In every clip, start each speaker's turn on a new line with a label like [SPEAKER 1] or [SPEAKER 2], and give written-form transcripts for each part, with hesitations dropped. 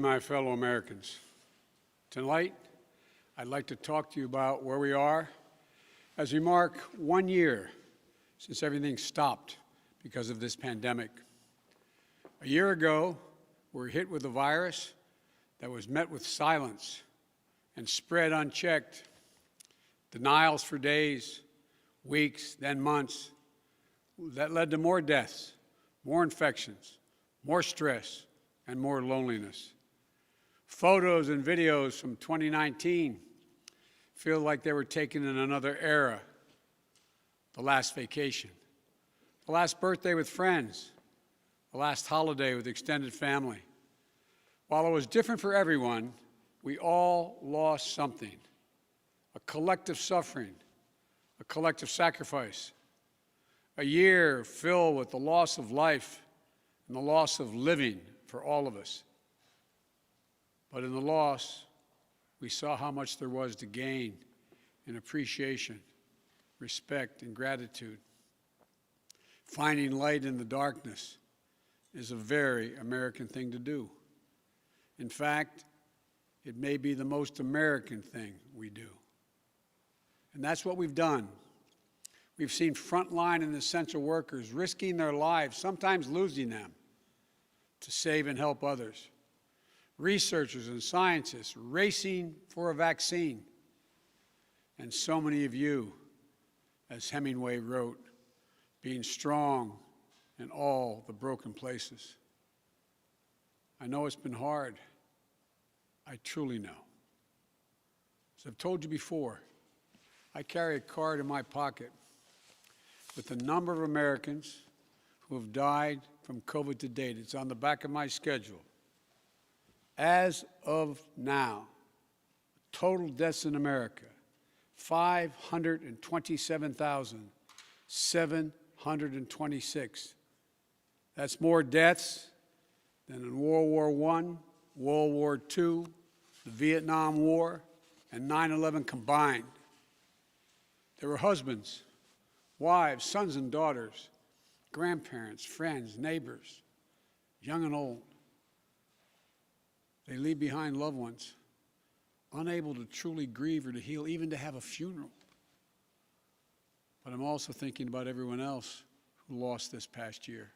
[SPEAKER 1] My fellow Americans, tonight I'd like to talk to you about where we are as we mark 1 year since everything stopped because of this pandemic. A year ago, we were hit with a virus that was met with silence and spread unchecked. Denials for days, weeks, then months. That led to more deaths, more infections, more stress, and more loneliness. Photos and videos from 2019 feel like they were taken in another era. The last vacation, the last birthday with friends, the last holiday with extended family. While it was different for everyone, we all lost something. A collective suffering, a collective sacrifice. A year filled with the loss of life and the loss of living for all of us. But in the loss, we saw how much there was to gain in appreciation, respect, and gratitude. Finding light in the darkness is a very American thing to do. In fact, it may be the most American thing we do. And that's what we've done. We've seen frontline and essential workers risking their lives, sometimes losing them, to save and help others. Researchers and scientists racing for a vaccine. And so many of you, as Hemingway wrote, being strong in all the broken places. I know it's been hard. I truly know. As I've told you before, I carry a card in my pocket with the number of Americans who have died from COVID to date. It's on the back of my schedule. As of now, total deaths in America, 527,726. That's more deaths than in World War I, World War II, the Vietnam War, and 9/11 combined. There were husbands, wives, sons and daughters, grandparents, friends, neighbors, young and old. They leave behind loved ones, unable to truly grieve or to heal, even to have a funeral. But I'm also thinking about everyone else who lost this past year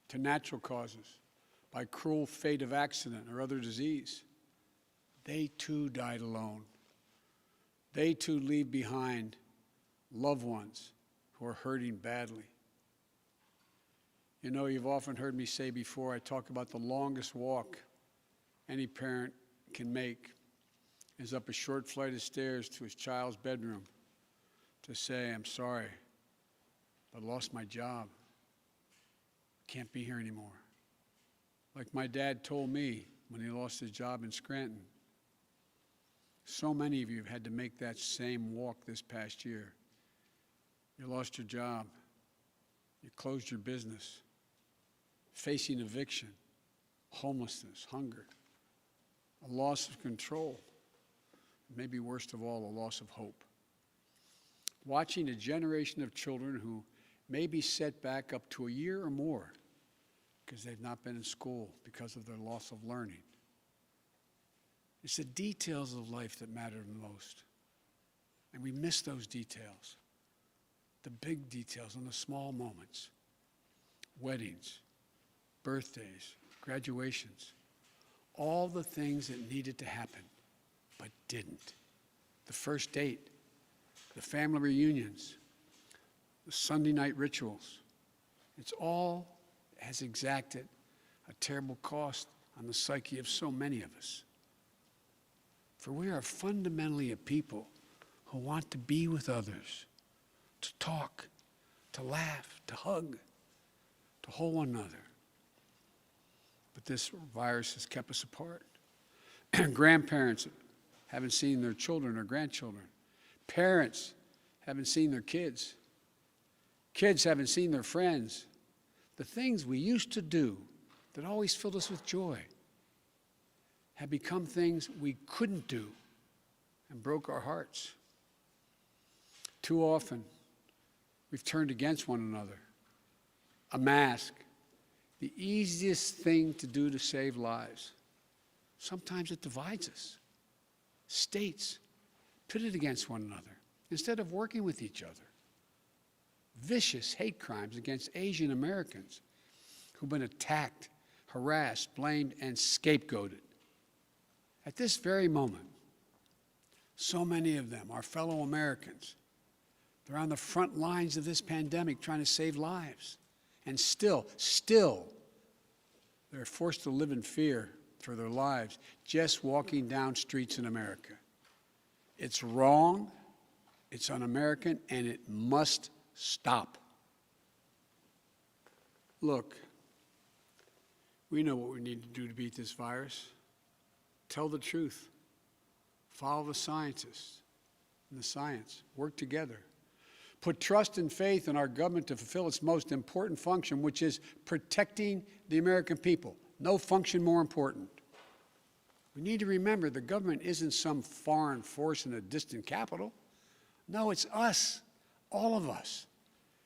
[SPEAKER 1] to natural causes, by cruel fate of accident or other disease. They too died alone. They too leave behind loved ones who are hurting badly. You know, you've often heard me say before, I talk about the longest walk any parent can make is up a short flight of stairs to his child's bedroom to say, I'm sorry, but I lost my job. Can't be here anymore. Like my dad told me when he lost his job in Scranton. So many of you have had to make that same walk this past year. You lost your job. You closed your business. Facing eviction, homelessness, hunger, a loss of control, maybe worst of all, a loss of hope. Watching a generation of children who may be set back up to a year or more because they've not been in school because of their loss of learning. It's the details of life that matter the most. And we miss those details, the big details and the small moments. Weddings, birthdays, graduations, all the things that needed to happen but didn't. The first date, the family reunions, the Sunday night rituals. It's all has exacted a terrible cost on the psyche of so many of us. For we are fundamentally a people who want to be with others, to talk, to laugh, to hug, to hold one another. But this virus has kept us apart. Grandparents haven't seen their children or grandchildren. Parents haven't seen their kids. Kids haven't seen their friends. The things we used to do that always filled us with joy have become things we couldn't do and broke our hearts. Too often, we've turned against one another. A mask, the easiest thing to do to save lives. Sometimes it divides us. States pitted against one another instead of working with each other. Vicious hate crimes against Asian Americans who've been attacked, harassed, blamed, and scapegoated. At this very moment, so many of them, our fellow Americans, they're on the front lines of this pandemic trying to save lives. And still, they're forced to live in fear for their lives just walking down streets in America. It's wrong, it's un-American, and it must stop. Look, we know what we need to do to beat this virus. Tell the truth. Follow the scientists and the science. Work together. Put trust and faith in our government to fulfill its most important function, which is protecting the American people. No function more important. We need to remember the government isn't some foreign force in a distant capital. No, it's us, all of us.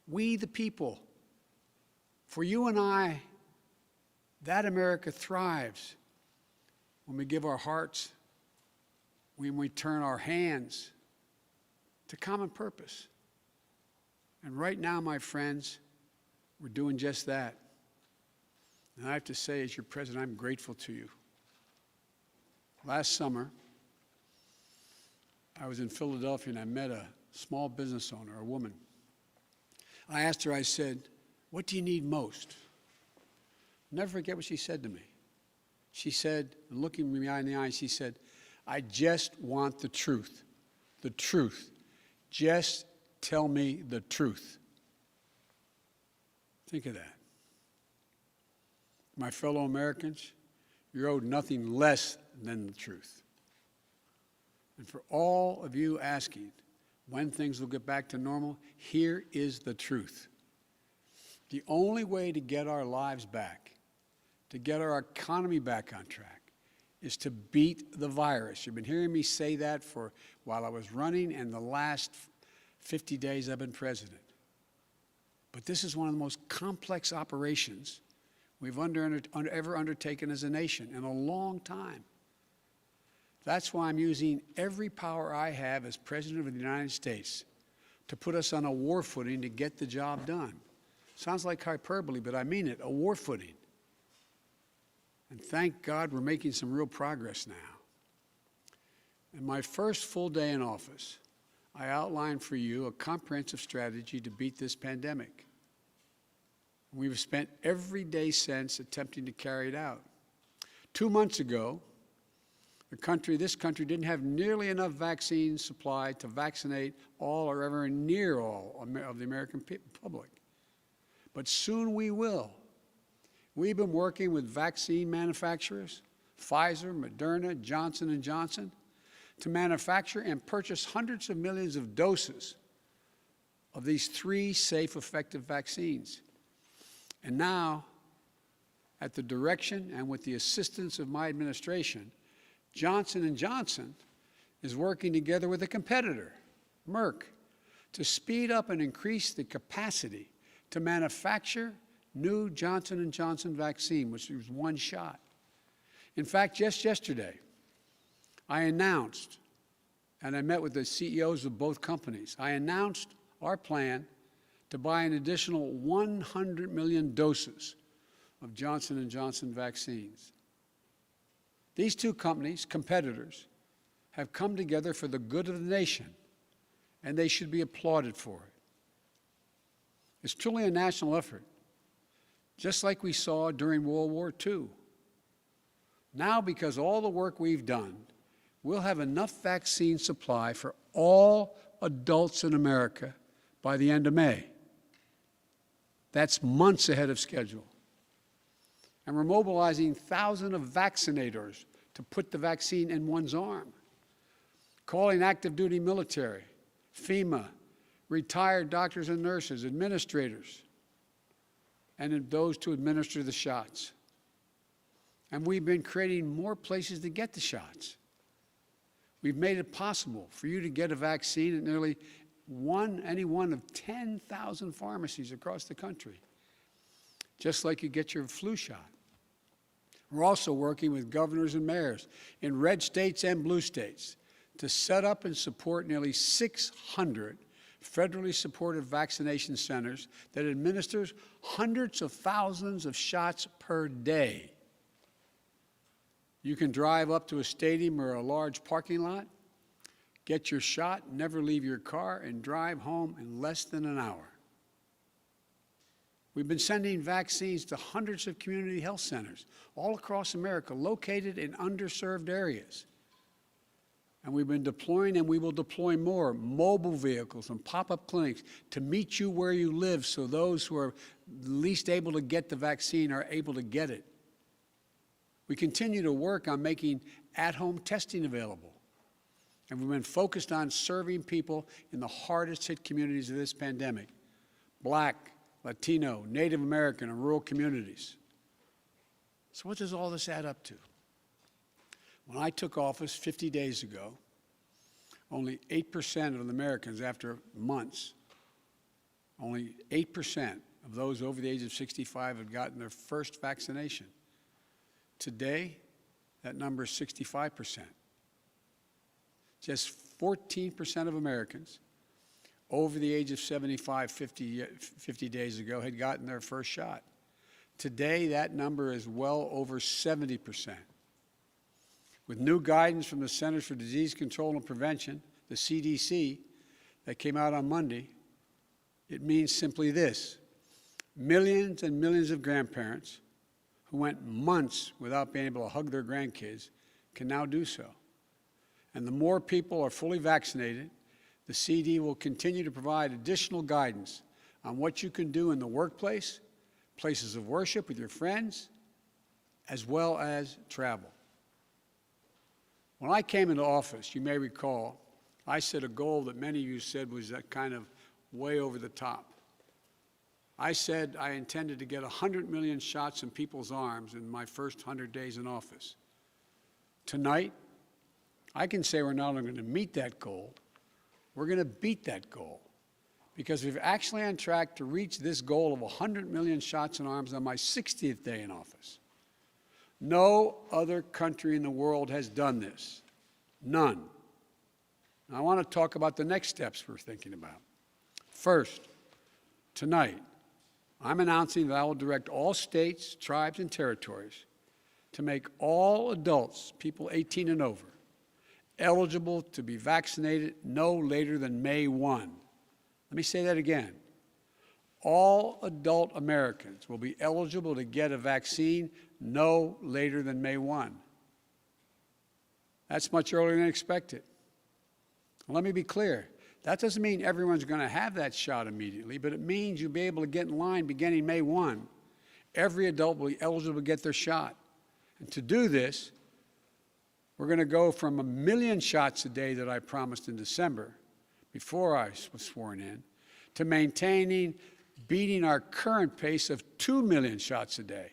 [SPEAKER 1] We the people. For you and I, that America thrives when we give our hearts, when we turn our hands to common purpose. And right now, my friends, we're doing just that. And I have to say, as your president, I'm grateful to you. Last summer, I was in Philadelphia and I met a small business owner, a woman. I asked her, I said, what do you need most? I'll never forget what she said to me. She said, looking me in the eye, she said, I just want the truth. The truth. Just tell me the truth. Think of that. My fellow Americans, you're owed nothing less than the truth. And for all of you asking when things will get back to normal, here is the truth. The only way to get our lives back, to get our economy back on track, is to beat the virus. You've been hearing me say that for while I was running and the last 50 days I've been president. But this is one of the most complex operations we've ever undertaken as a nation in a long time. That's why I'm using every power I have as President of the United States to put us on a war footing to get the job done. Sounds like hyperbole, but I mean it, a war footing. And thank God we're making some real progress now. In my first full day in office, I outlined for you a comprehensive strategy to beat this pandemic. We've spent every day since attempting to carry it out. 2 months ago, this country didn't have nearly enough vaccine supply to vaccinate all or ever near all of the American public. But soon we will. We've been working with vaccine manufacturers, Pfizer, Moderna, Johnson & Johnson, to manufacture and purchase hundreds of millions of doses of these 3 safe, effective vaccines. And now, at the direction and with the assistance of my administration, Johnson & Johnson is working together with a competitor, Merck, to speed up and increase the capacity to manufacture new Johnson & Johnson vaccine, which is one shot. In fact, just yesterday, I announced, and I met with the CEOs of both companies, I announced our plan to buy an additional 100 million doses of Johnson & Johnson vaccines. These 2 companies, competitors, have come together for the good of the nation, and they should be applauded for it. It's truly a national effort, just like we saw during World War II. Now, because all the work we've done, we'll have enough vaccine supply for all adults in America by the end of May. That's months ahead of schedule. And we're mobilizing thousands of vaccinators to put the vaccine in one's arm, calling active duty military, FEMA, retired doctors and nurses, administrators, and those to administer the shots. And we've been creating more places to get the shots. We've made it possible for you to get a vaccine at nearly any one of 10,000 pharmacies across the country, just like you get your flu shot. We're also working with governors and mayors in red states and blue states to set up and support nearly 600 federally supported vaccination centers that administers hundreds of thousands of shots per day. You can drive up to a stadium or a large parking lot, get your shot, never leave your car, and drive home in less than an hour. We've been sending vaccines to hundreds of community health centers all across America, located in underserved areas. And we've been deploying, and we will deploy more, mobile vehicles and pop-up clinics to meet you where you live so those who are least able to get the vaccine are able to get it. We continue to work on making at-home testing available. And we've been focused on serving people in the hardest hit communities of this pandemic: Black, Latino, Native American, and rural communities. So what does all this add up to? When I took office 50 days ago, only 8% of the Americans, after months, only 8% of those over the age of 65 had gotten their first vaccination. Today, that number is 65%. Just 14% of Americans over the age of 75 50 days ago had gotten their first shot. Today, that number is well over 70%. With new guidance from the Centers for Disease Control and Prevention, the CDC, that came out on Monday, it means simply this: millions and millions of grandparents who went months without being able to hug their grandkids can now do so. And the more people are fully vaccinated, the CD will continue to provide additional guidance on what you can do in the workplace, places of worship with your friends, as well as travel. When I came into office, you may recall, I set a goal that many of you said was kind of way over the top. I said I intended to get 100 million shots in people's arms in my first 100 days in office. Tonight, I can say we're not only going to meet that goal, we're going to beat that goal, because we're actually on track to reach this goal of 100 million shots in arms on my 60th day in office. No other country in the world has done this. None. Now, I want to talk about the next steps we're thinking about. First, tonight, I'm announcing that I will direct all states, tribes, and territories to make all adults, people 18 and over, eligible to be vaccinated no later than May 1. Let me say that again. All adult Americans will be eligible to get a vaccine no later than May 1. That's much earlier than expected. Let me be clear. That doesn't mean everyone's going to have that shot immediately, but it means you'll be able to get in line beginning May 1. Every adult will be eligible to get their shot. And to do this, we're going to go from 1 million shots a day that I promised in December, before I was sworn in, to beating our current pace of 2 million shots a day,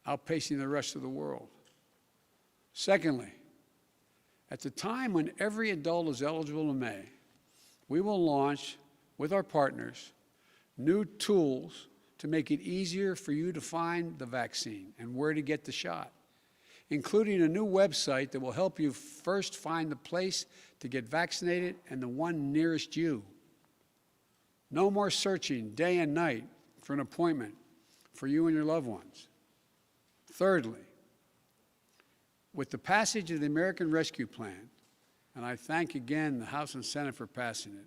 [SPEAKER 1] outpacing the rest of the world. Secondly, at the time when every adult is eligible in May, we will launch, with our partners, new tools to make it easier for you to find the vaccine and where to get the shot, including a new website that will help you first find the place to get vaccinated and the one nearest you. No more searching day and night for an appointment for you and your loved ones. Thirdly, with the passage of the American Rescue Plan, and I thank again the House and Senate for passing it,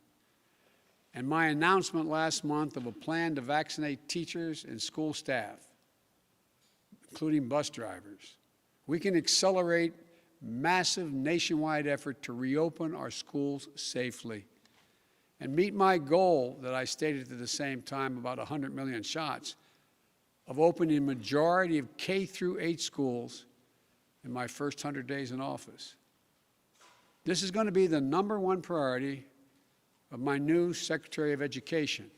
[SPEAKER 1] and my announcement last month of a plan to vaccinate teachers and school staff, including bus drivers, we can accelerate massive nationwide effort to reopen our schools safely and meet my goal that I stated at the same time, about 100 million shots, of opening a majority of K through 8 schools in my first 100 days in office. This is going to be the #1 priority of my new Secretary of Education,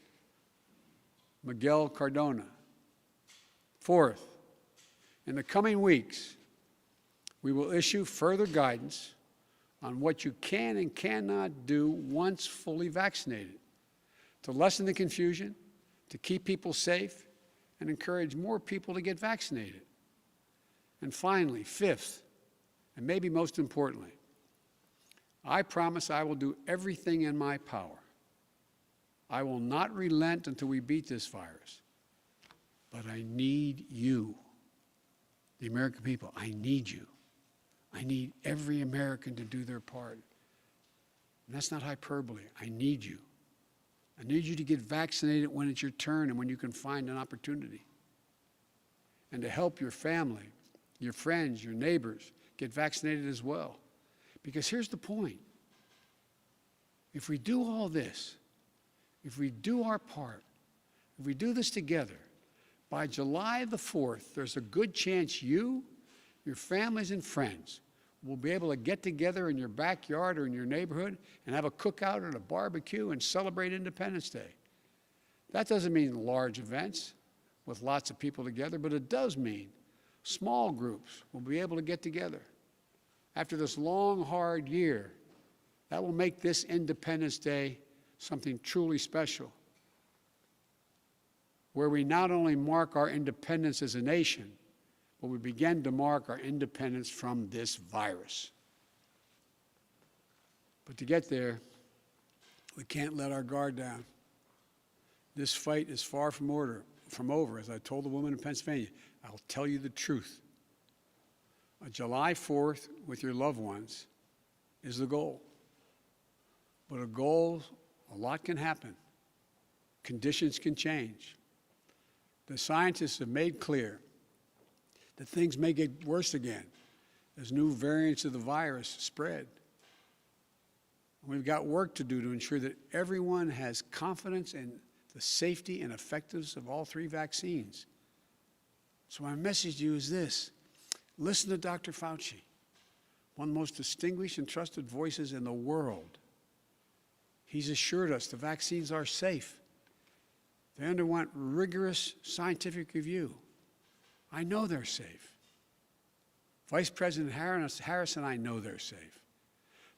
[SPEAKER 1] Miguel Cardona. Fourth, in the coming weeks, we will issue further guidance on what you can and cannot do once fully vaccinated, to lessen the confusion, to keep people safe, and encourage more people to get vaccinated. And finally, fifth, and maybe most importantly, I promise I will do everything in my power. I will not relent until we beat this virus. But I need you, the American people. I need you. I need every American to do their part. And that's not hyperbole. I need you. I need you to get vaccinated when it's your turn and when you can find an opportunity. And to help your family, your friends, your neighbors get vaccinated as well. Because here's the point. If we do all this, if we do our part, if we do this together, by July the 4th, there's a good chance you, your families and friends will be able to get together in your backyard or in your neighborhood and have a cookout or a barbecue and celebrate Independence Day. That doesn't mean large events with lots of people together, but it does mean small groups will be able to get together. After this long, hard year, that will make this Independence Day something truly special, where we not only mark our independence as a nation, but we begin to mark our independence from this virus. But to get there, we can't let our guard down. This fight is far from over. As I told the woman in Pennsylvania, I'll tell you the truth. July 4th with your loved ones is the goal. But a lot can happen. Conditions can change. The scientists have made clear that things may get worse again as new variants of the virus spread. We've got work to do to ensure that everyone has confidence in the safety and effectiveness of all 3 vaccines. So my message to you is this. Listen to Dr. Fauci, one of the most distinguished and trusted voices in the world. He's assured us the vaccines are safe. They underwent rigorous scientific review. I know they're safe. Vice President Harris and I know they're safe.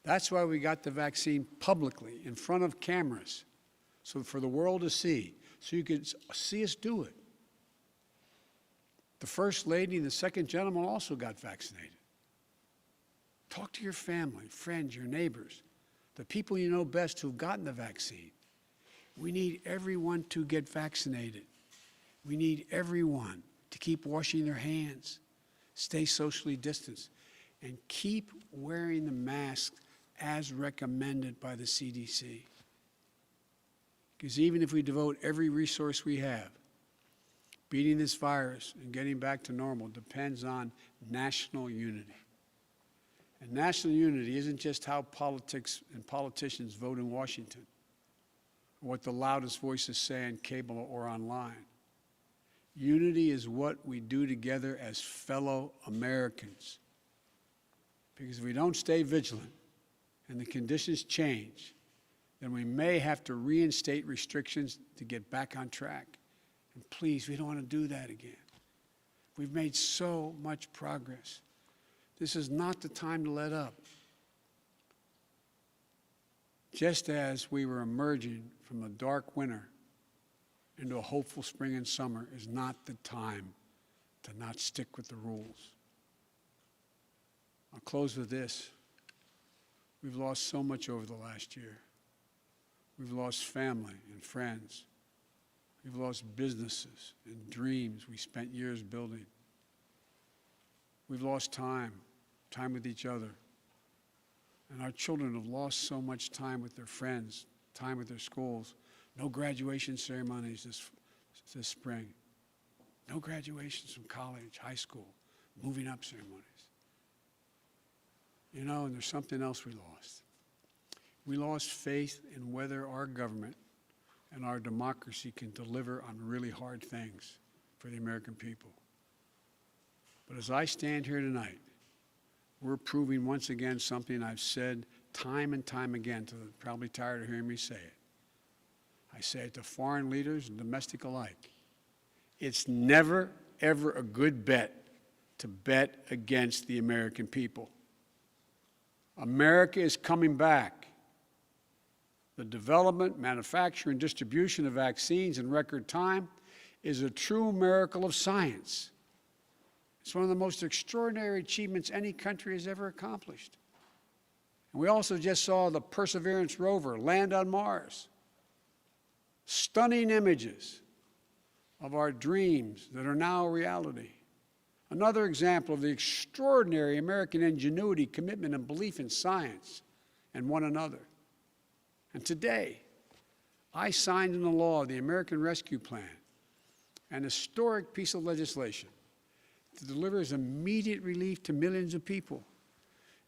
[SPEAKER 1] That's why we got the vaccine publicly in front of cameras, so for the world to see, so you could see us do it. The First Lady and the Second Gentleman also got vaccinated. Talk to your family, friends, your neighbors, the people you know best who've gotten the vaccine. We need everyone to get vaccinated. We need everyone to keep washing their hands, stay socially distanced, and keep wearing the mask as recommended by the CDC. Because even if we devote every resource we have, beating this virus and getting back to normal depends on national unity. And national unity isn't just how politics and politicians vote in Washington, or what the loudest voices say on cable or online. Unity is what we do together as fellow Americans. Because if we don't stay vigilant and the conditions change, then we may have to reinstate restrictions to get back on track. And please, we don't want to do that again. We've made so much progress. This is not the time to let up. Just as we were emerging from a dark winter into a hopeful spring and summer is not the time to not stick with the rules. I'll close with this. We've lost so much over the last year. We've lost family and friends. We've lost businesses and dreams we spent years building. We've lost time with each other. And our children have lost so much time with their friends, time with their schools. No graduation ceremonies this spring. No graduations from college, high school, moving up ceremonies. You know, and there's something else we lost. We lost faith in whether our government and our democracy can deliver on really hard things for the American people. But as I stand here tonight, we're proving once again something I've said time and time again, to the probably tired of hearing me say it. I say it to foreign leaders and domestic alike. It's never, ever a good bet to bet against the American people. America is coming back. The development, manufacture, and distribution of vaccines in record time is a true miracle of science. It's one of the most extraordinary achievements any country has ever accomplished. And we also just saw the Perseverance rover land on Mars. Stunning images of our dreams that are now a reality. Another example of the extraordinary American ingenuity, commitment, and belief in science and one another. And today, I signed into law the American Rescue Plan, an historic piece of legislation that delivers immediate relief to millions of people.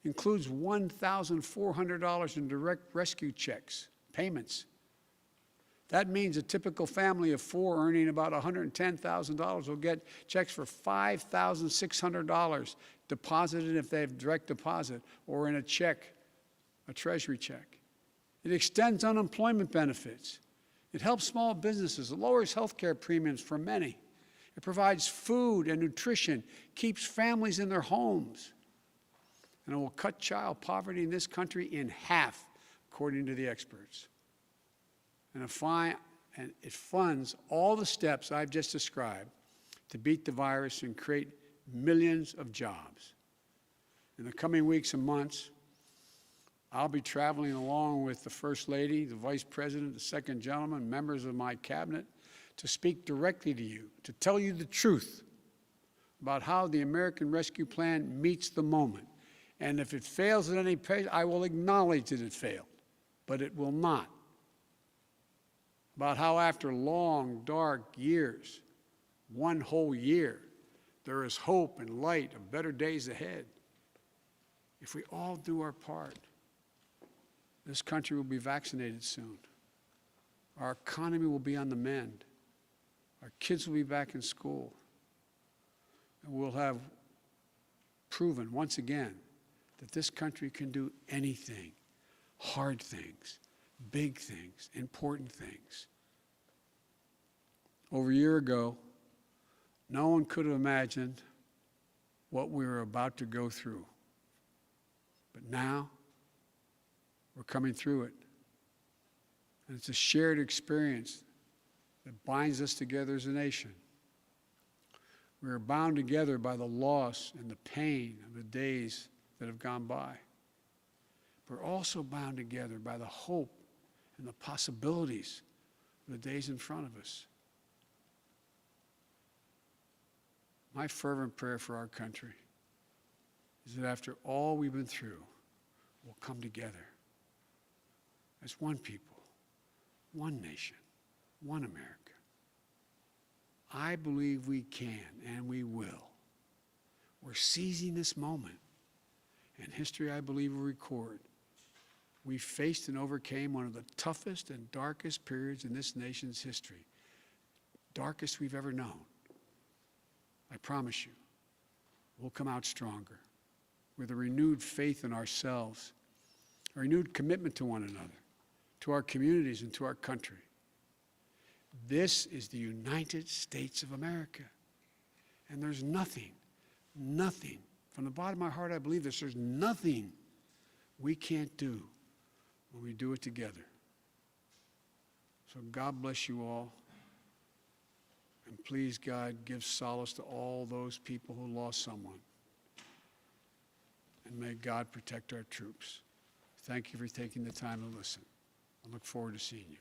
[SPEAKER 1] Includes $1,400 in direct rescue checks, payments. That means a typical family of 4 earning about $110,000 will get checks for $5,600 deposited if they have direct deposit or in a check, a treasury check. It extends unemployment benefits. It helps small businesses. It lowers health care premiums for many. It provides food and nutrition, keeps families in their homes. And it will cut child poverty in this country in half, according to the experts. And it funds all the steps I've just described to beat the virus and create millions of jobs. In the coming weeks and months, I'll be traveling along with the First Lady, the Vice President, the Second Gentleman, members of my cabinet, to speak directly to you, to tell you the truth about how the American Rescue Plan meets the moment. And if it fails at any pace, I will acknowledge that it failed, but it will not. About how after long, dark years, one whole year, there is hope and light of better days ahead. If we all do our part, this country will be vaccinated soon. Our economy will be on the mend. Our kids will be back in school. And we'll have proven once again that this country can do anything, hard things, big things, important things. Over a year ago, no one could have imagined what we were about to go through. But now, we're coming through it. And it's a shared experience that binds us together as a nation. We are bound together by the loss and the pain of the days that have gone by. We're also bound together by the hope and the possibilities of the days in front of us. My fervent prayer for our country is that after all we've been through, we'll come together as one people, one nation, one America. I believe we can and we will. We're seizing this moment. And history, I believe, will record. We faced and overcame one of the toughest and darkest periods in this nation's history. Darkest we've ever known. I promise you, we'll come out stronger with a renewed faith in ourselves, a renewed commitment to one another, to our communities and to our country. This is the United States of America. And there's nothing, from the bottom of my heart I believe this, there's nothing we can't do when we do it together. So God bless you all. And please, God, give solace to all those people who lost someone. And may God protect our troops. Thank you for taking the time to listen. I look forward to seeing you.